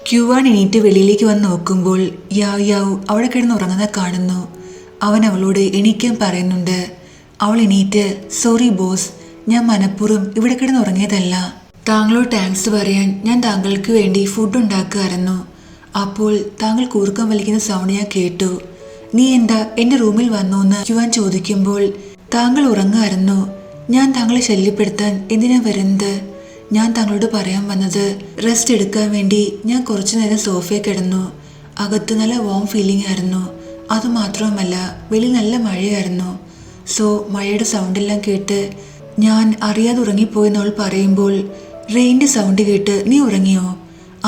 Kuan എണീറ്റ് വെളിയിലേക്ക് വന്ന് നോക്കുമ്പോൾ യാവ് യാവ് അവിടെ കിടന്നുറങ്ങുന്ന കാണുന്നു. അവൻ അവളോട് എണീക്കാൻ പറയുന്നുണ്ട്. അവൾ എണീറ്റ് സോറി ബോസ്, ഞാൻ മനഃപൂർവ്വം ഇവിടെ കിടന്നുറങ്ങിയതല്ല. താങ്കളോട് താങ്ക്സ് പറയാൻ ഞാൻ താങ്കൾക്ക് വേണ്ടി ഫുഡ് ഉണ്ടാക്കുമായിരുന്നു. അപ്പോൾ താങ്കൾ കൂർക്കം വലിക്കുന്ന സൗണ്ട് ഞാൻ കേട്ടു. നീ എന്താ എൻ്റെ റൂമിൽ വന്നു എന്ന് ക്യുവാൻ ചോദിക്കുമ്പോൾ താങ്കൾ ഉറങ്ങായിരുന്നു. ഞാൻ താങ്കളെ ശല്യപ്പെടുത്താൻ എന്തിനാ വരുന്നത്? ഞാൻ താങ്കളോട് പറയാൻ വന്നത് റെസ്റ്റ് എടുക്കാൻ വേണ്ടി ഞാൻ കുറച്ചു നേരം സോഫയിൽ കിടന്നു. അകത്ത് നല്ല വാം ഫീലിംഗ് ആയിരുന്നു. അതുമാത്രവുമല്ല വെളിയിൽ നല്ല മഴയായിരുന്നു. സോ മഴയുടെ സൗണ്ടെല്ലാം കേട്ട് ഞാൻ അറിയാതെ ഉറങ്ങിപ്പോയെന്നവൾ പറയുമ്പോൾ റെയിൻ്റെ സൗണ്ട് കേട്ട് നീ ഉറങ്ങിയോ?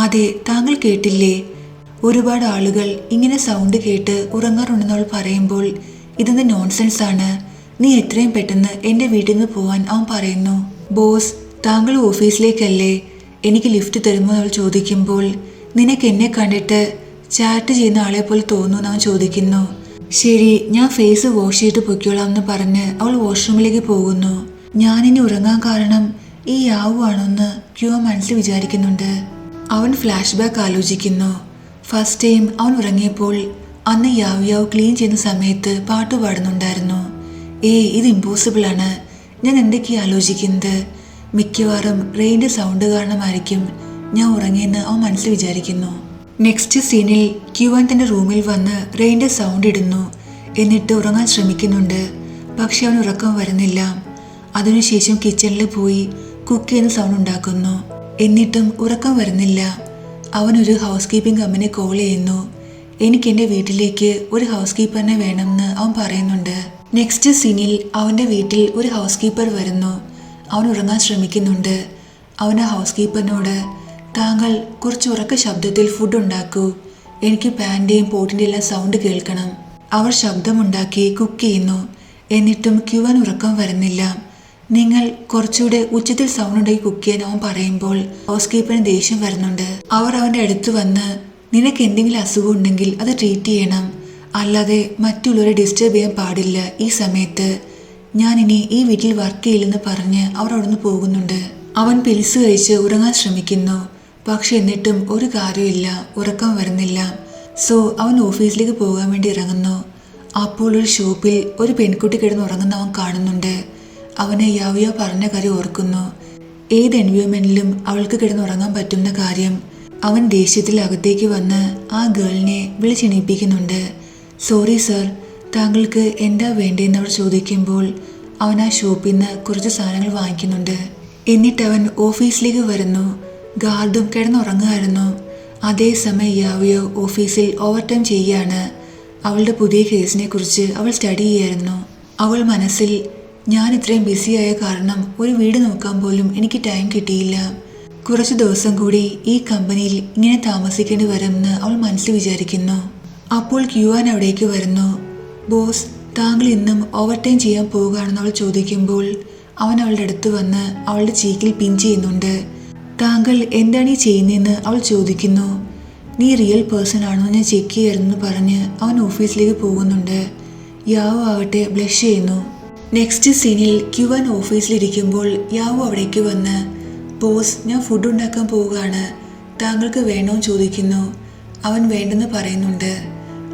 അതെ, താങ്കൾ കേട്ടില്ലേ? ഒരുപാട് ആളുകൾ ഇങ്ങനെ സൗണ്ട് കേട്ട് ഉറങ്ങാറുണ്ടെന്നവൾ പറയുമ്പോൾ ഇതെന്ത് നോൺസെൻസ് ആണ്. നീ എത്രയും പെട്ടെന്ന് എൻ്റെ വീട്ടിൽ നിന്ന് പോവാൻ അവൻ പറയുന്നു. ബോസ്, താങ്കൾ ഓഫീസിലേക്കല്ലേ, എനിക്ക് ലിഫ്റ്റ് തരുമോ അവൾ ചോദിക്കുമ്പോൾ നിനക്ക് എന്നെ കണ്ടിട്ട് ചാറ്റ് ചെയ്യുന്ന ആളെ പോലെ തോന്നുന്നു അവൻ ചോദിക്കുന്നു. ശരി, ഞാൻ ഫേസ് വാഷ് ചെയ്തിട്ട് പൊയ്ക്കോളാം എന്ന് പറഞ്ഞ് അവൾ വാഷ്റൂമിലേക്ക് പോകുന്നു. ഞാനിനി ഉറങ്ങാൻ കാരണം ഈ യാവു ആണോന്ന് ക്യുവ മനസ്സിൽ വിചാരിക്കുന്നുണ്ട്. അവൻ ഫ്ലാഷ് ബാക്ക് ആലോചിക്കുന്നു. ഫസ്റ്റ് ടൈം അവൻ ഉറങ്ങിയപ്പോൾ അന്ന് യാവ് യാവ് ക്ലീൻ ചെയ്യുന്ന സമയത്ത് പാട്ട് പാടുന്നുണ്ടായിരുന്നു. ഇത് ഇമ്പോസിബിൾ ആണ്. ഞാൻ എന്തൊക്കെയാ ആലോചിക്കുന്നത്? മിക്കവാറും റെയിൻ്റെ സൗണ്ട് കാരണമായിരിക്കും ഞാൻ ഉറങ്ങിയെന്ന് അവൻ മനസ്സിൽ വിചാരിക്കുന്നു. നെക്സ്റ്റ് സീനിൽ ക്യുവാൻ തൻ്റെ റൂമിൽ വന്ന് റെയിൻ്റെ സൗണ്ട് ഇടുന്നു. എന്നിട്ട് ഉറങ്ങാൻ ശ്രമിക്കുന്നുണ്ട്. പക്ഷെ അവൻ ഉറക്കം വരുന്നില്ല. അതിനുശേഷം കിച്ചണിൽ പോയി കുക്ക് ചെയ്യുന്ന സൗണ്ട് ഉണ്ടാക്കുന്നു. എന്നിട്ടും ഉറക്കം വരുന്നില്ല. അവനൊരു ഹൗസ് കീപ്പിംഗ് കമ്പനി കോൾ ചെയ്യുന്നു. എനിക്ക് എൻ്റെ വീട്ടിലേക്ക് ഒരു ഹൗസ് കീപ്പറിനെ വേണമെന്ന് അവൻ പറയുന്നുണ്ട്. നെക്സ്റ്റ് സീനിൽ അവൻ്റെ വീട്ടിൽ ഒരു ഹൗസ് കീപ്പർ വരുന്നു. അവൻ ഉറങ്ങാൻ ശ്രമിക്കുന്നുണ്ട്. അവൻ ആ ഹൗസ് കീപ്പറിനോട് താങ്കൾ കുറച്ച് ഉറക്ക ശബ്ദത്തിൽ ഫുഡ് ഉണ്ടാക്കൂ, എനിക്ക് പാൻ്റെയും പോട്ടിൻ്റെ എല്ലാം സൗണ്ട് കേൾക്കണം. അവർ ശബ്ദമുണ്ടാക്കി കുക്ക് ചെയ്യുന്നു. എന്നിട്ടും ക്യുവാൻ ഉറക്കം വരുന്നില്ല. നിങ്ങൾ കുറച്ചുകൂടെ ഉച്ചത്തിൽ സൗണ്ട് ഉണ്ടാക്കി കുക്ക് ചെയ്യാൻ അവൻ പറയുമ്പോൾ ഹൗസ് കീപ്പറിന് ദേഷ്യം വരുന്നുണ്ട്. അവർ അവൻ്റെ അടുത്ത് വന്ന് നിനക്ക് എന്തെങ്കിലും അസുഖം ഉണ്ടെങ്കിൽ അത് ട്രീറ്റ് ചെയ്യണം, അല്ലാതെ മറ്റുള്ളവരെ ഡിസ്റ്റർബ് ചെയ്യാൻ പാടില്ല. ഈ സമയത്ത് ഞാനിനി ഈ വീട്ടിൽ വർക്ക് ചെയ്യില്ലെന്ന് പറഞ്ഞ് അവർ അവിടുന്ന് പോകുന്നുണ്ട്. അവൻ പിൽസ് കഴിച്ച് ഉറങ്ങാൻ ശ്രമിക്കുന്നു. പക്ഷെ എന്നിട്ടും ഒരു കാര്യമില്ല, ഉറക്കം വരുന്നില്ല. സോ അവൻ ഓഫീസിലേക്ക് പോകാൻ വേണ്ടി ഇറങ്ങുന്നു. അപ്പോൾ ഒരു ഷോപ്പിൽ ഒരു പെൺകുട്ടി കിടന്ന് ഉറങ്ങുന്ന അവൻ കാണുന്നുണ്ട്. അവനെ യാവിയോ പറഞ്ഞ കാര്യം ഓർക്കുന്നു. ഏത് എൻവയോൺമെന്റിലും അവൾക്ക് കിടന്നുറങ്ങാൻ പറ്റുന്ന കാര്യം. അവൻ ദേഷ്യത്തിൽ അകത്തേക്ക് വന്ന് ആ ഗേളിനെ വിളിച്ചെണീപ്പിക്കുന്നുണ്ട്. സോറി സർ, താങ്കൾക്ക് എന്താ വേണ്ടതെന്ന് അവൾ ചോദിക്കുമ്പോൾ അവൻ ആ ഷോപ്പിൽ നിന്ന് കുറച്ച് സാധനങ്ങൾ വാങ്ങിക്കുന്നുണ്ട്. എന്നിട്ട് അവൻ ഓഫീസിലേക്ക് വരുന്നു. ഗാർഡും കിടന്നുറങ്ങുമായിരുന്നു. അതേസമയം യാവിയോ ഓഫീസിൽ ഓവർ ടൈം ചെയ്യുകയാണ്. അവളുടെ പുതിയ കേസിനെ കുറിച്ച് അവൾ സ്റ്റഡി ചെയ്യായിരുന്നു. അവൾ മനസ്സിൽ ഞാൻ ഇത്രയും ബിസിയായ കാരണം ഒരു വീട് നോക്കാൻ പോലും എനിക്ക് ടൈം കിട്ടിയില്ല. കുറച്ച് ദിവസം കൂടി ഈ കമ്പനിയിൽ ഇങ്ങനെ താമസിക്കേണ്ടി വരുമെന്ന് അവൾ മനസ്സിൽ വിചാരിക്കുന്നു. അപ്പോൾ ക്യുവാൻ അവിടേക്ക് വരുന്നു. ബോസ്, താങ്കൾ ഇന്നും ഓവർ ടൈം ചെയ്യാൻ പോകുകയാണെന്ന് അവൾ ചോദിക്കുമ്പോൾ അവൻ അവളുടെ അടുത്ത് വന്ന് അവളുടെ ചീക്കിൽ പിൻ ചെയ്യുന്നുണ്ട്. താങ്കൾ എന്താണ് ഈ ചെയ്യുന്നതെന്ന് അവൾ ചോദിക്കുന്നു. നീ റിയൽ പേഴ്സൺ ആണോ ഞാൻ ചെക്ക് ചെയ്യാമെന്ന് പറഞ്ഞ് അവൻ ഓഫീസിലേക്ക് പോകുന്നുണ്ട്. യാവു ആവട്ടെ ബ്ലഷ് ചെയ്യുന്നു. നെക്സ്റ്റ് സീനിൽ ക്യുവാൻ ഓഫീസിലിരിക്കുമ്പോൾ യാവു അവിടേക്ക് വന്ന് ബോസ്, ഞാൻ ഫുഡ് ഉണ്ടാക്കാൻ പോവുകയാണ്, താങ്കൾക്ക് വേണോന്ന് ചോദിക്കുന്നു. അവൻ വേണ്ടെന്ന് പറയുന്നുണ്ട്.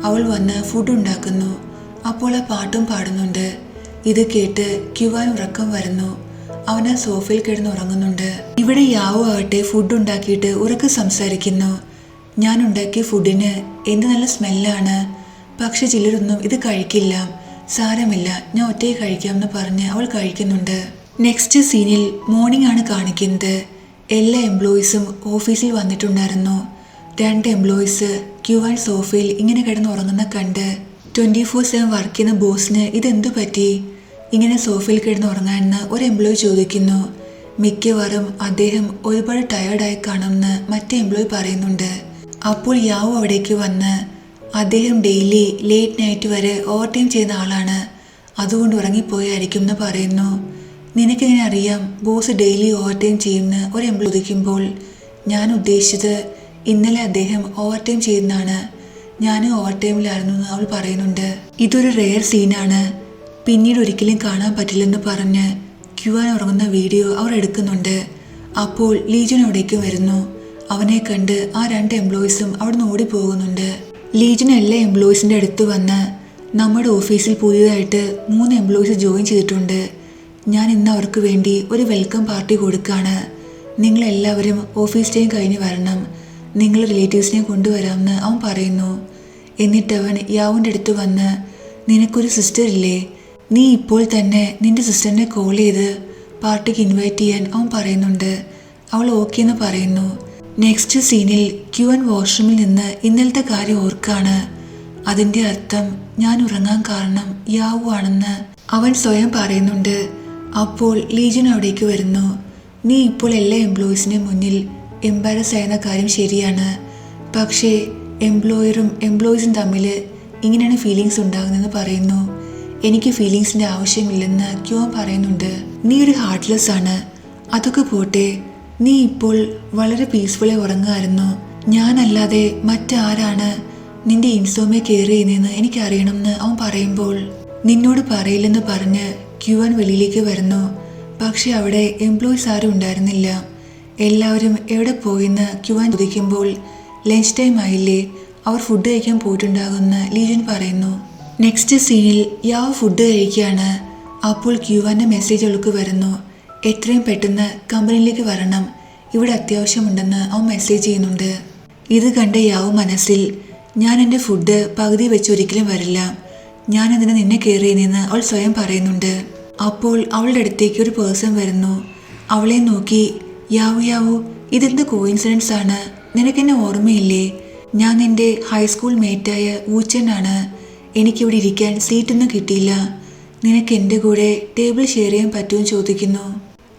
അവൾ വന്ന് ഫുഡ് ഉണ്ടാക്കുന്നു. അപ്പോൾ ആ പാട്ടും പാടുന്നുണ്ട്. ഇത് കേട്ട് ക്യുവാൻ ഉറക്കം വരുന്നു. അവൻ ആ സോഫയിൽ കിടന്ന് ഉറങ്ങുന്നുണ്ട്. ഇവിടെ യാവു ആവട്ടെ ഫുഡ് ഉണ്ടാക്കിയിട്ട് ഉറക്കെ സംസാരിക്കുന്നു. ഞാൻ ഉണ്ടാക്കിയ ഫുഡിന് എന്ത് നല്ല സ്മെല്ലാണ്, പക്ഷെ ചിലരൊന്നും ഇത് കഴിക്കില്ല. സാരമില്ല, ഞാൻ ഒറ്റയ്ക്ക് കഴിക്കാമെന്ന് പറഞ്ഞ് അവൾ കഴിക്കുന്നുണ്ട്. നെക്സ്റ്റ് സീനിൽ മോർണിംഗ് ആണ് കാണിക്കുന്നത്. എല്ലാ എംപ്ലോയീസും ഓഫീസിൽ വന്നിട്ടുണ്ടായിരുന്നു. 2 എംപ്ലോയീസ് ക്യുവാൻ സോഫയിൽ ഇങ്ങനെ കിടന്ന് ഉറങ്ങുന്ന കണ്ട് 24/7 വർക്ക് ചെയ്യുന്ന ബോസിന് ഇതെന്തു പറ്റി, ഇങ്ങനെ സോഫയിൽ കിടന്ന് ഉറങ്ങാനെന്ന് ഒരു എംപ്ലോയി ചോദിക്കുന്നു. മിക്കവാറും അദ്ദേഹം ഒരുപാട് ടയേർഡായി കാണുമെന്ന് മറ്റേ എംപ്ലോയി പറയുന്നുണ്ട്. അപ്പോൾ യാവു അവിടേക്ക് വന്ന് അദ്ദേഹം ഡെയിലി ലേറ്റ് നൈറ്റ് വരെ ഓവർ ടൈം ചെയ്യുന്ന ആളാണ്, അതുകൊണ്ട് ഉറങ്ങിപ്പോയായിരിക്കും എന്ന് പറയുന്നു. നിനക്കെങ്ങനെ അറിയാം ബോസ് ഡെയിലി ഓവർ ടൈം ചെയ്യുമെന്ന് ഒരു എംപ്ലോയി ചോദിക്കുമ്പോൾ ഞാൻ ഉദ്ദേശിച്ചത് ഇന്നലെ അദ്ദേഹം ഓവർ ടൈം ചെയ്യുന്നതാണ്, ഞാനും ഓവർ ടൈമിലായിരുന്നു എന്ന് അവൾ പറയുന്നുണ്ട്. ഇതൊരു റെയർ സീനാണ്, പിന്നീട് ഒരിക്കലും കാണാൻ പറ്റില്ലെന്ന് പറഞ്ഞ് ക്യുവാൻ ഉറങ്ങുന്ന വീഡിയോ അവർ എടുക്കുന്നുണ്ട്. അപ്പോൾ ലീജൻ അവിടേക്ക് വരുന്നു. അവനെ കണ്ട് ആ 2 എംപ്ലോയീസും അവിടുന്ന് ഓടിപ്പോകുന്നുണ്ട്. ലീജൻ എല്ലാ എംപ്ലോയീസിൻ്റെ അടുത്ത് വന്ന് നമ്മുടെ ഓഫീസിൽ പുതിയതായിട്ട് 3 എംപ്ലോയീസ് ജോയിൻ ചെയ്തിട്ടുണ്ട്. ഞാൻ ഇന്ന് അവർക്ക് വേണ്ടി ഒരു വെൽക്കം പാർട്ടി കൊടുക്കുകയാണ്. നിങ്ങളെല്ലാവരും ഓഫീസ് ടൈം കഴിഞ്ഞ് വരണം. നിങ്ങൾ റിലേറ്റീവ്സിനെ കൊണ്ടുവരാമെന്ന് അവൻ പറയുന്നു. എന്നിട്ടവൻ യാവുൻ്റെ അടുത്ത് വന്ന് നിനക്കൊരു സിസ്റ്റർ ഇല്ലേ? നീ ഇപ്പോൾ തന്നെ നിന്റെ സിസ്റ്ററിനെ കോൾ ചെയ്ത് പാർട്ടിക്ക് ഇൻവൈറ്റ് ചെയ്യാൻ അവൻ പറയുന്നുണ്ട്. അവൾ ഓക്കെ എന്ന് പറയുന്നു. നെക്സ്റ്റ് സീനിൽ ക്യുവൻ വാഷ്റൂമിൽ നിന്ന് ഇന്നലത്തെ കാര്യം ഓർക്കാണ്. അതിൻ്റെ അർത്ഥം ഞാൻ ഉറങ്ങാൻ കാരണം യാവു ആണെന്ന് അവൻ സ്വയം പറയുന്നുണ്ട്. അപ്പോൾ ലീജൻ അവിടേക്ക് വരുന്നു. നീ ഇപ്പോൾ എല്ലാ എംപ്ലോയീസിൻ്റെ മുന്നിൽ എംബാരസ് ആയിരുന്ന കാര്യം ശരിയാണ്. പക്ഷേ എംപ്ലോയറും എംപ്ലോയീസും തമ്മിൽ ഇങ്ങനെയാണ് ഫീലിങ്സ് ഉണ്ടാകുന്നതെന്ന് പറയുന്നു. എനിക്ക് ഫീലിങ്സിൻ്റെ ആവശ്യമില്ലെന്ന് ക്യുവൻ പറയുന്നുണ്ട്. നീ ഒരു ഹാർട്ട്ലെസ് ആണ്. അതൊക്കെ പോട്ടെ, നീ ഇപ്പോൾ വളരെ പീസ്ഫുള്ളായി ഉറങ്ങുമായിരുന്നു. ഞാനല്ലാതെ മറ്റാരാണ് നിന്റെ ഇൻസോമിയ കെയർ ചെയ്യുന്നതെന്ന് എനിക്കറിയണമെന്ന് അവൻ പറയുമ്പോൾ നിന്നോട് പറയില്ലെന്ന് പറഞ്ഞ് ക്യുവൻ വെളിയിലേക്ക് വരുന്നു. പക്ഷെ അവിടെ എംപ്ലോയീസ് ആരും ഉണ്ടായിരുന്നില്ല. എല്ലാവരും എവിടെ പോയെന്ന് ക്യുവൻ ചോദിക്കുമ്പോൾ ലഞ്ച് ടൈം ആയില്ലേ, അവർ ഫുഡ് കഴിക്കാൻ പോയിട്ടുണ്ടാകുമെന്ന് ലീജൻ പറയുന്നു. നെക്സ്റ്റ് സീനിൽ യാവ് ഫുഡ് കഴിക്കുകയാണ്. അപ്പോൾ ക്യുവൻ്റെ മെസ്സേജ് അവൾക്ക് വരുന്നു. എത്രയും പെട്ടെന്ന് കമ്പനിയിലേക്ക് വരണം, ഇവിടെ അത്യാവശ്യമുണ്ടെന്ന് അവൻ മെസ്സേജ് ചെയ്യുന്നുണ്ട്. ഇത് കണ്ട യാവ് മനസ്സിൽ ഞാൻ എൻ്റെ ഫുഡ് പകുതി വെച്ച് ഒരിക്കലും വരില്ല, ഞാനതിന് നിന്നെ കെയർ ചെയ്യുന്നതെന്ന് അവൾ സ്വയം പറയുന്നുണ്ട്. അപ്പോൾ അവളുടെ അടുത്തേക്ക് ഒരു പേഴ്സൺ വരുന്നു. അവളെ നോക്കി യാവു ഇതെന്ത് കോയിൻസിഡൻസ് ആണ്, നിനക്കെന്നെ ഓർമ്മയില്ലേ? ഞാൻ നിന്റെ ഹൈസ്കൂൾ മേറ്റായ ഊച്ചനാണ്. എനിക്കിവിടെ ഇരിക്കാൻ സീറ്റൊന്നും കിട്ടിയില്ല. നിനക്ക് എൻ്റെ കൂടെ ടേബിൾ ഷെയർ ചെയ്യാൻ പറ്റുമെന്ന് ചോദിക്കുന്നു.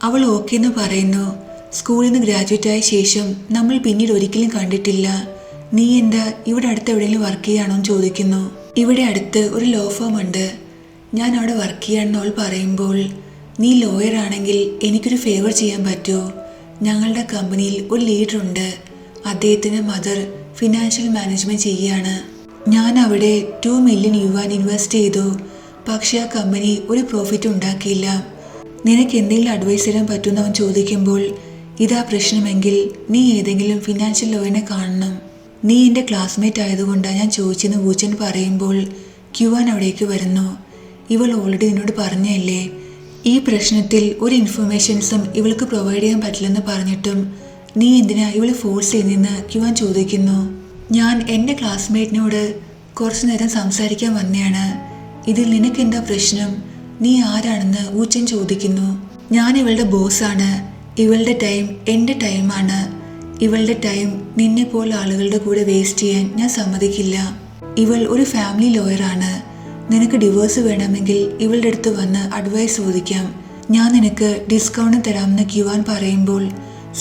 അവൾ ഓക്കെ എന്ന് പറയുന്നു. സ്കൂളിൽ നിന്ന് ഗ്രാജുവേറ്റ് ആയ ശേഷം നമ്മൾ പിന്നീട് ഒരിക്കലും കണ്ടിട്ടില്ല. നീ എന്താ ഇവിടെ അടുത്ത് എവിടെയെങ്കിലും വർക്ക് ചെയ്യാണോ എന്ന് ചോദിക്കുന്നു. ഇവിടെ അടുത്ത് ഒരു ലോ ഫേം ഉണ്ട്, ഞാൻ അവിടെ വർക്ക് ചെയ്യാണെന്ന് അവൾ പറയുമ്പോൾ നീ ലോയർ ആണെങ്കിൽ എനിക്കൊരു ഫേവർ ചെയ്യാൻ പറ്റുമോ? ഞങ്ങളുടെ കമ്പനിയിൽ ഒരു ലീഡറുണ്ട്, അദ്ദേഹത്തിൻ്റെ മദർ ഫിനാൻഷ്യൽ മാനേജ്മെൻറ്റ് ചെയ്യുകയാണ്. ഞാൻ അവിടെ 2 മില്യൺ യുവാൻ ഇൻവെസ്റ്റ് ചെയ്തു, പക്ഷേ ആ കമ്പനി ഒരു പ്രോഫിറ്റ് ഉണ്ടാക്കിയില്ല. നിനക്ക് എന്തെങ്കിലും അഡ്വൈസ് തരാൻ പറ്റുമെന്ന് അവൻ ചോദിക്കുമ്പോൾ ഇതാ പ്രശ്നമെങ്കിൽ നീ ഏതെങ്കിലും ഫിനാൻഷ്യൽ ലോയറിനെ കാണണം. നീ എൻ്റെ ക്ലാസ്മേറ്റ് ആയതുകൊണ്ടാണ് ഞാൻ ചോദിച്ചെന്ന് വൂച്ചൻ പറയുമ്പോൾ ക്യുവാൻ അവിടേക്ക് വരുന്നു. ഇവൾ ഓൾറെഡി നിന്നോട് പറഞ്ഞല്ലേ, ഈ പ്രശ്നത്തിൽ ഒരു ഇൻഫർമേഷൻസും ഇവൾക്ക് പ്രൊവൈഡ് ചെയ്യാൻ പറ്റില്ലെന്ന് പറഞ്ഞിട്ടും നീ എന്തിനാ ഇവളെ ഫോഴ്സ് ചെയ്യുന്നതെന്ന് ക്യുവാൻ ചോദിക്കുന്നു. ഞാൻ എൻ്റെ ക്ലാസ്മേറ്റിനോട് കുറച്ചു നേരം സംസാരിക്കാൻ വന്നെയാണ്, ഇതിൽ നിനക്കെന്താ പ്രശ്നം? നീ ആരാണെന്ന് ഊച്ചൻ ചോദിക്കുന്നു. ഞാൻ ഇവളുടെ ബോസാണ്, ഇവളുടെ ടൈം എൻ്റെ ടൈമാണ്. ഇവളുടെ ടൈം നിന്നെ പോലെ ആളുകളുടെ കൂടെ വേസ്റ്റ് ചെയ്യാൻ ഞാൻ സമ്മതിക്കില്ല. ഇവൾ ഒരു ഫാമിലി ലോയറാണ്. നിനക്ക് ഡിവോഴ്സ് വേണമെങ്കിൽ ഇവളുടെ അടുത്ത് വന്ന് അഡ്വൈസ് ചോദിക്കാം, ഞാൻ നിനക്ക് ഡിസ്കൗണ്ട് തരാമെന്ന് ക്യുവാൻ പറയുമ്പോൾ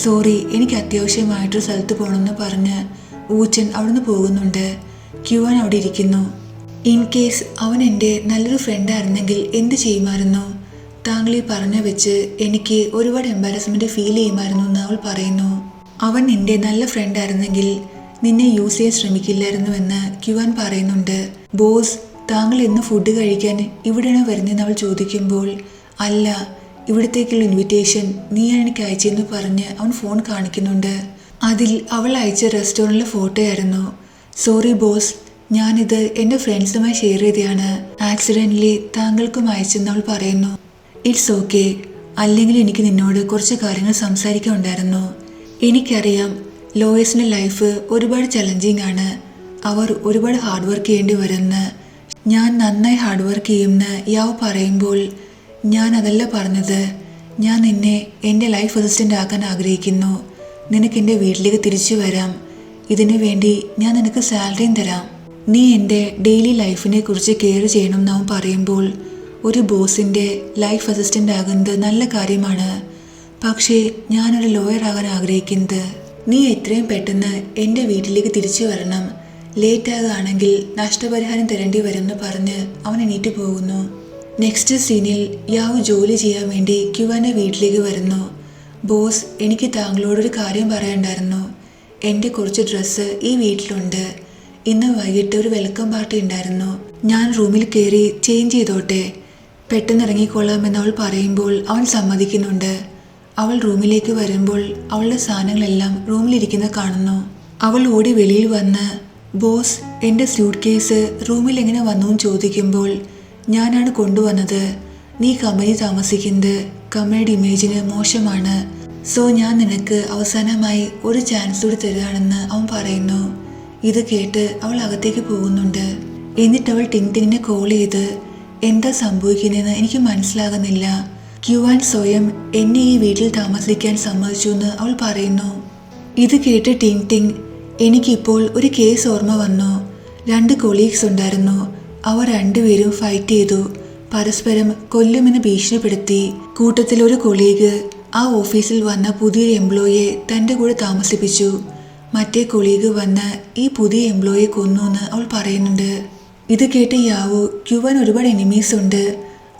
സോറി എനിക്ക് അത്യാവശ്യമായിട്ടൊരു സ്ഥലത്ത് പോകണമെന്ന് പറഞ്ഞ് ഊച്ചൻ അവിടുന്ന് പോകുന്നുണ്ട്. ക്യുവാൻ അവിടെ ഇരിക്കുന്നു. ഇൻ കേസ് അവൻ എൻ്റെ നല്ലൊരു ഫ്രണ്ടായിരുന്നെങ്കിൽ എന്ത് ചെയ്യുമായിരുന്നു? താങ്കൾ ഈ പറഞ്ഞ വെച്ച് എനിക്ക് ഒരുപാട് എംബാരസ്മെൻറ്റ് ഫീൽ ചെയ്യുമായിരുന്നു എന്ന് അവൾ പറയുന്നു. അവൻ നിന്റെ നല്ല ഫ്രണ്ടായിരുന്നെങ്കിൽ നിന്നെ യൂസ് ചെയ്യാൻ ശ്രമിക്കില്ലായിരുന്നുവെന്ന് ക്യുവാൻ പറയുന്നുണ്ട്. ബോസ്, താങ്കൾ എന്ന് ഫുഡ് കഴിക്കാൻ ഇവിടെയാണോ വരുന്നതെന്ന് അവൾ ചോദിക്കുമ്പോൾ അല്ല, ഇവിടത്തേക്കുള്ള ഇൻവിറ്റേഷൻ നീയാണ് എനിക്ക് അയച്ചെന്ന് പറഞ്ഞ് അവൻ ഫോൺ കാണിക്കുന്നുണ്ട്. അതിൽ അവൾ അയച്ച റെസ്റ്റോറൻറ്റിലെ ഫോട്ടോയായിരുന്നു. സോറി ബോസ്, ഞാനിത് എൻ്റെ ഫ്രണ്ട്സുമായി ഷെയർ ചെയ്തതാണ്, ആക്സിഡൻ്റലി താങ്കൾക്കും അയച്ചെന്ന് അവൾ പറയുന്നു. ഇറ്റ്സ് ഓക്കെ, അല്ലെങ്കിൽ എനിക്ക് നിന്നോട് കുറച്ച് കാര്യങ്ങൾ സംസാരിക്കാനുണ്ടായിരുന്നു. എനിക്കറിയാം ലോയേഴ്സിൻ്റെ ലൈഫ് ഒരുപാട് ചലഞ്ചിങ് ആണ്, അവർ ഒരുപാട് ഹാർഡ് വർക്ക് ചെയ്യേണ്ടി വരുമെന്ന്. ഞാൻ നന്നായി ഹാർഡ് വർക്ക് ചെയ്യുമെന്ന് യാവ് പറയുമ്പോൾ ഞാൻ അതല്ല പറഞ്ഞത്, ഞാൻ നിന്നെ എൻ്റെ ലൈഫ് അസിസ്റ്റൻ്റ് ആക്കാൻ ആഗ്രഹിക്കുന്നു. നിനക്ക് എൻ്റെ വീട്ടിലേക്ക് തിരിച്ചു വരാം, ഇതിനു വേണ്ടി ഞാൻ നിനക്ക് സാലറിയും തരാം. നീ എൻ്റെ ഡെയിലി ലൈഫിനെ കുറിച്ച് കെയർ ചെയ്യണം എന്ന് അവൻ പറയുമ്പോൾ ഒരു ബോസിൻ്റെ ലൈഫ് അസിസ്റ്റൻ്റ് ആകുന്നത് നല്ല കാര്യമാണ്, പക്ഷേ ഞാനൊരു ലോയർ ആകാൻ ആഗ്രഹിക്കുന്നത്. നീ എത്രയും പെട്ടെന്ന് എൻ്റെ വീട്ടിലേക്ക് തിരിച്ചു വരണം, ലേറ്റ് ആകുകയാണെങ്കിൽ നഷ്ടപരിഹാരം തരേണ്ടി വരുമെന്ന് പറഞ്ഞ് അവൻ എണീറ്റ് പോകുന്നു. നെക്സ്റ്റ് സീനിൽ യാവ് ജോലി ചെയ്യാൻ വേണ്ടി ക്യുവാൻ്റെ വീട്ടിലേക്ക് വരുന്നു. ബോസ്, എനിക്ക് താങ്കളോടൊരു കാര്യം പറയാനുണ്ടായിരുന്നു. എൻ്റെ കുറച്ച് ഡ്രസ്സ് ഈ വീട്ടിലുണ്ട്. ഇന്ന് വൈകിട്ട് ഒരു വെൽക്കം പാർട്ടി ഉണ്ടായിരുന്നു, ഞാൻ റൂമിൽ കയറി ചേഞ്ച് ചെയ്തോട്ടെ? പെട്ടെന്ന് ഇറങ്ങിക്കൊള്ളാമെന്ന് അവൾ പറയുമ്പോൾ അവൻ സമ്മതിക്കുന്നുണ്ട്. അവൾ റൂമിലേക്ക് വരുമ്പോൾ അവളുടെ സാധനങ്ങളെല്ലാം റൂമിലിരിക്കുന്ന കാണുന്നു. അവൾ ഓടി വെളിയിൽ വന്ന്, ബോസ്, എൻ്റെ സ്യൂട്ട് കേസ് റൂമിൽ എങ്ങനെ വന്നു എന്ന് ചോദിക്കുമ്പോൾ, ഞാനാണ് കൊണ്ടുവന്നത്. നീ കമ്പനി താമസിക്കുന്നത് കമ്പനിയുടെ ഇമേജിന് മോശമാണ്. സോ ഞാൻ നിനക്ക് അവസാനമായി ഒരു ചാൻസ് കൂടി തരുകയാണെന്ന് അവൻ പറയുന്നു. ഇത് കേട്ട് അവൾ അകത്തേക്ക് പോകുന്നുണ്ട്. എന്നിട്ട് അവൾ ടിങ്ടിങ്ങിനെ കോൾ ചെയ്ത്, എന്താ സംഭവിക്കുന്നതെന്ന് എനിക്ക് മനസ്സിലാകുന്നില്ല. ക്യുവാൻ സ്വയം എന്നെ ഈ വീട്ടിൽ താമസിക്കാൻ സമ്മതിച്ചു എന്ന് അവൾ പറയുന്നു. ഇത് കേട്ട് ടിങ്, എനിക്കിപ്പോൾ ഒരു കേസ് ഓർമ്മ വന്നു. 2 കൊളീഗ്സ് ഉണ്ടായിരുന്നു. അവർ രണ്ടുപേരും ഫൈറ്റ് ചെയ്തു. പരസ്പരം കൊല്ലുമെന്ന് ഭീഷണിപ്പെടുത്തി. കൂട്ടത്തിൽ ഒരു കൊളീഗ് ആ ഓഫീസിൽ വന്ന പുതിയൊരു എംപ്ലോയിയെ തൻ്റെ കൂടെ താമസിപ്പിച്ചു. മറ്റേ കൊളീഗ് വന്ന് ഈ പുതിയ എംപ്ലോയിയെ കൊന്നു എന്ന് അവൾ പറയുന്നുണ്ട്. ഇത് കേട്ട് യാവു, ക്യുവാൻ ഒരുപാട് എനിമീസ് ഉണ്ട്,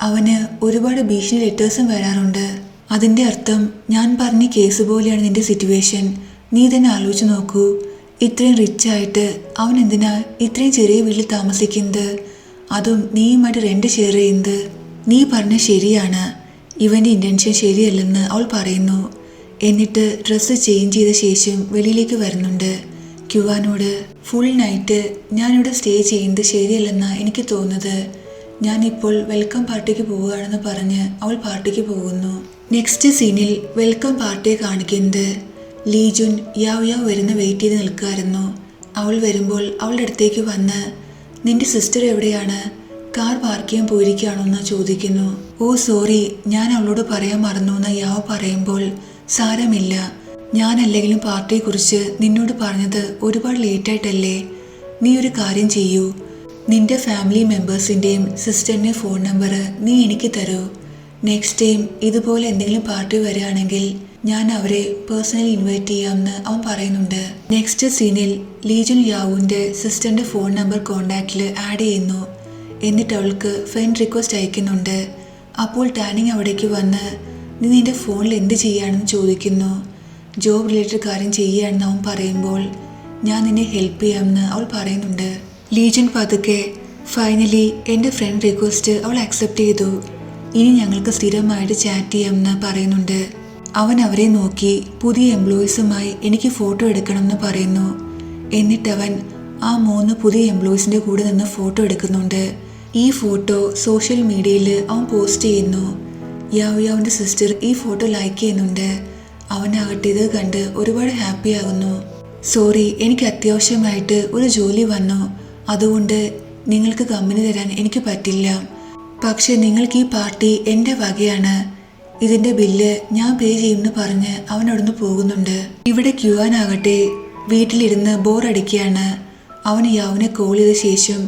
അവന് ഒരുപാട് ഭീഷണി ലെറ്റേഴ്സും വരാറുണ്ട്. അതിൻ്റെ അർത്ഥം ഞാൻ പറഞ്ഞ കേസ് പോലെയാണ് നിന്റെ സിറ്റുവേഷൻ. നീ തന്നെ ആലോചിച്ച് നോക്കൂ. ഇത്രയും റിച്ച് ആയിട്ട് അവൻ എന്തിനാ ഇത്രയും ചെറിയ വീട്ടിൽ താമസിക്കുന്നത്? അതും നീയുമായിട്ട് റെന്റ് ഷെയർ ചെയ്യുന്നത്. നീ പറഞ്ഞ ശരിയാണ്, ഇവൻ്റെ ഇൻറ്റൻഷൻ ശരിയല്ലെന്ന് അവൾ പറയുന്നു. എന്നിട്ട് ഡ്രസ്സ് ചേഞ്ച് ചെയ്ത ശേഷം വെളിയിലേക്ക് വരുന്നുണ്ട്. ക്യുവാനോട്, ഫുൾ നൈറ്റ് ഞാനിവിടെ സ്റ്റേ ചെയ്യുന്നത് ശരിയല്ലെന്നാണ് എനിക്ക് തോന്നുന്നത്. ഞാനിപ്പോൾ വെൽക്കം പാർട്ടിക്ക് പോവുകയാണെന്ന് പറഞ്ഞ് അവൾ പാർട്ടിക്ക് പോകുന്നു. നെക്സ്റ്റ് സീനിൽ വെൽക്കം പാർട്ടിയെ കാണിക്കുന്നത് ലീജുൻ യാവ് വരുന്ന വെയിറ്റ് ചെയ്ത് നിൽക്കുമായിരുന്നു. അവൾ വരുമ്പോൾ അവളുടെ അടുത്തേക്ക് വന്ന്, നിന്റെ സിസ്റ്റർ എവിടെയാണ്? കാർ പാർക്ക് ചെയ്യാൻ പോയിരിക്കുകയാണോ എന്ന് ചോദിക്കുന്നു. ഓ സോറി, ഞാൻ അവളോട് പറയാൻ മറന്നു എന്ന് യാവ് പറയുമ്പോൾ, സാരമില്ല, ഞാനല്ലെങ്കിലും പാർട്ടിയെക്കുറിച്ച് നിന്നോട് പറഞ്ഞത് ഒരുപാട് ലേറ്റായിട്ടല്ലേ. നീ ഒരു കാര്യം ചെയ്യൂ, നിന്റെ ഫാമിലി മെമ്പേഴ്സിൻ്റെയും സിസ്റ്ററിൻ്റെ ഫോൺ നമ്പർ നീ എനിക്ക് തരൂ. നെക്സ്റ്റ് ടൈം ഇതുപോലെ എന്തെങ്കിലും പാർട്ടി വരികയാണെങ്കിൽ ഞാൻ അവരെ പേഴ്സണലി ഇൻവൈറ്റ് ചെയ്യാമെന്ന് അവൻ പറയുന്നുണ്ട്. നെക്സ്റ്റ് സീനിൽ ലീജുൻ യാവുവിൻ്റെ സിസ്റ്ററിൻ്റെ ഫോൺ നമ്പർ കോണ്ടാക്റ്റിൽ ആഡ് ചെയ്യുന്നു. എന്നിട്ട് അവൾക്ക് ഫ്രണ്ട് റിക്വസ്റ്റ് അയക്കുന്നുണ്ട്. അപ്പോൾ ടാനിങ് അവിടേക്ക് വന്ന്, നീ നിന്റെ ഫോണിൽ എന്ത് ചെയ്യുകയാണെന്ന് ചോദിക്കുന്നു. ജോബ് റിലേറ്റഡ് കാര്യം ചെയ്യുകയാണെന്ന് അവൻ പറയുമ്പോൾ, ഞാൻ നിന്നെ ഹെൽപ്പ് ചെയ്യാമെന്ന് അവൾ പറയുന്നുണ്ട്. ലീജൻ പതുക്കെ, ഫൈനലി എൻ്റെ ഫ്രണ്ട് റിക്വസ്റ്റ് അവൾ അക്സെപ്റ്റ് ചെയ്തു, ഇനി ഞങ്ങൾക്ക് സ്ഥിരമായിട്ട് ചാറ്റ് ചെയ്യാമെന്ന് പറയുന്നുണ്ട്. അവൻ അവരെ നോക്കി, പുതിയ എംപ്ലോയീസുമായി എനിക്ക് ഫോട്ടോ എടുക്കണമെന്ന് പറയുന്നു. എന്നിട്ടവൻ ആ 3 പുതിയ എംപ്ലോയീസിൻ്റെ കൂടെ നിന്ന് ഫോട്ടോ എടുക്കുന്നുണ്ട്. ഈ ഫോട്ടോ സോഷ്യൽ മീഡിയയിൽ അവൻ പോസ്റ്റ് ചെയ്യുന്നു. യാവുവിൻ്റെ സിസ്റ്റർ ഈ ഫോട്ടോ ലൈക്ക് ചെയ്യുന്നുണ്ട്. അവനാകട്ടെ ഇത് കണ്ട് ഒരുപാട് ഹാപ്പി ആകുന്നു. സോറി, എനിക്ക് അത്യാവശ്യമായിട്ട് ഒരു ജോലി വന്നു, അതുകൊണ്ട് നിങ്ങൾക്ക് കമ്പനി തരാൻ എനിക്ക് പറ്റില്ല. പക്ഷെ നിങ്ങൾക്ക് ഈ പാർട്ടി എൻ്റെ വകയാണ്, ഇതിൻ്റെ ബില്ല് ഞാൻ പേ ചെയ്യുമെന്ന് പറഞ്ഞ് അവൻ അവിടുന്ന് പോകുന്നുണ്ട്. ഇവിടെ ക്യുവാനാകട്ടെ വീട്ടിലിരുന്ന് ബോറടിക്കുകയാണ്. അവൻ യാവിനെ കോൾ ചെയ്ത ശേഷം,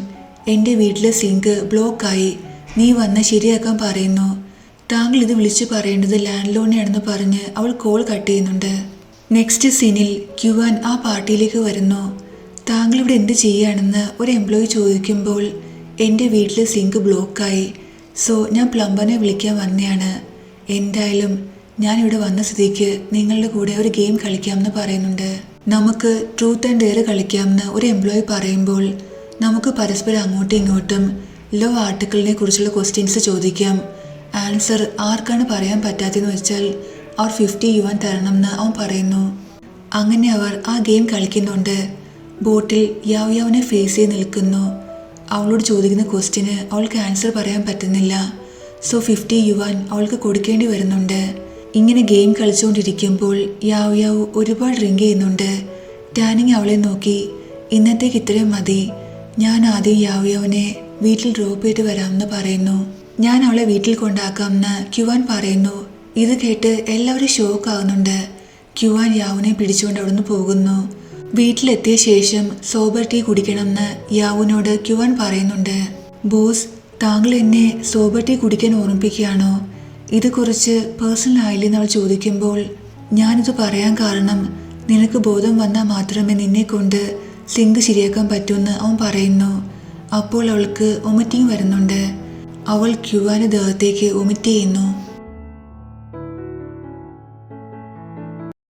എൻ്റെ വീട്ടിലെ സിങ്ക് ബ്ലോക്കായി, നീ വന്ന് ശരിയാക്കാൻ പറയുന്നു. താങ്കൾ ഇത് വിളിച്ചു പറയേണ്ടത് ലാൻഡ് ലോണിയാണെന്ന് പറഞ്ഞ് അവൾ കോൾ കട്ട് ചെയ്യുന്നുണ്ട്. നെക്സ്റ്റ് സീനിൽ ക്യുവാൻ ആ പാർട്ടിയിലേക്ക് വരുന്നു. താങ്കൾ ഇവിടെ എന്ത് ചെയ്യുകയാണെന്ന് ഒരു എംപ്ലോയി ചോദിക്കുമ്പോൾ, എൻ്റെ വീട്ടിലെ സിങ്ക് ബ്ലോക്കായി, സോ ഞാൻ പ്ലംബറിനെ വിളിക്കാൻ വന്നതാണ്. എന്തായാലും ഞാനിവിടെ വന്ന സ്ഥിതിക്ക് നിങ്ങളുടെ കൂടെ ഒരു ഗെയിം കളിക്കാമെന്ന് പറയുന്നുണ്ട്. നമുക്ക് ട്രൂത്ത് ആൻഡ് ഡെയർ കളിക്കാമെന്ന് ഒരു എംപ്ലോയി പറയുമ്പോൾ, നമുക്ക് പരസ്പരം അങ്ങോട്ടും ഇങ്ങോട്ടും ലോ ആർട്ടിക്കിളിനെ കുറിച്ചുള്ള ക്വസ്റ്റ്യൻസ് ചോദിക്കാം. ആൻസർ ആർക്കാണ് പറയാൻ പറ്റാത്തതെന്ന് വെച്ചാൽ അവർ 50 യുവാൻ തരണമെന്ന് അവൻ പറയുന്നു. അങ്ങനെ അവർ ആ ഗെയിം കളിക്കുന്നുണ്ട്. ബോട്ടിൽ യാവുവിനെ ഫേസ് ചെയ്ത് നിൽക്കുന്നു. അവളോട് ചോദിക്കുന്ന ക്വസ്റ്റ്യന് അവൾക്ക് ആൻസർ പറയാൻ പറ്റുന്നില്ല. സോ 50 യുവാൻ അവൾക്ക് കൊടുക്കേണ്ടി വരുന്നുണ്ട്. ഇങ്ങനെ ഗെയിം കളിച്ചുകൊണ്ടിരിക്കുമ്പോൾ യാവു ഒരുപാട് ഡ്രിങ്ക് ചെയ്യുന്നുണ്ട്. ടാനിങ് അവളെ നോക്കി, ഇന്നത്തേക്ക് ഇത്രയും മതി, ഞാൻ ആദ്യം യാവുവിനെ വീട്ടിൽ ഡ്രോപ്പ് ചെയ്ത് വരാമെന്ന് പറയുന്നു. ഞാൻ അവളെ വീട്ടിൽ കൊണ്ടാക്കാമെന്ന് ക്യുവാൻ പറയുന്നു. ഇത് കേട്ട് എല്ലാവരും ഷോക്ക് ആകുന്നുണ്ട്. ക്യുവാൻ യാവുവിനെ പിടിച്ചുകൊണ്ട് അവിടുന്ന് പോകുന്നു. വീട്ടിലെത്തിയ ശേഷം സോബർ ടീ കുടിക്കണമെന്ന് യാവുവിനോട് ക്യുവാൻ പറയുന്നുണ്ട്. ബോസ്, താങ്കൾ എന്നെ സോബർ ടീ കുടിക്കാൻ ഓർമ്മിപ്പിക്കുകയാണോ? ഇത് കുറച്ച് പേഴ്സണൽ ആയില്ലെന്ന് അവൾ ചോദിക്കുമ്പോൾ, ഞാനിത് പറയാൻ കാരണം നിനക്ക് ബോധം വന്നാൽ മാത്രമേ നിന്നെ കൊണ്ട് സിങ്ക് ശരിയാക്കാൻ പറ്റുമെന്ന് അവൻ പറയുന്നു. അപ്പോൾ അവൾക്ക് വൊമിറ്റിംഗ് വരുന്നുണ്ട്. അവൾ ക്യുവാൻ്റെ ദേഹത്തേക്ക് വൊമിറ്റ് ചെയ്യുന്നു.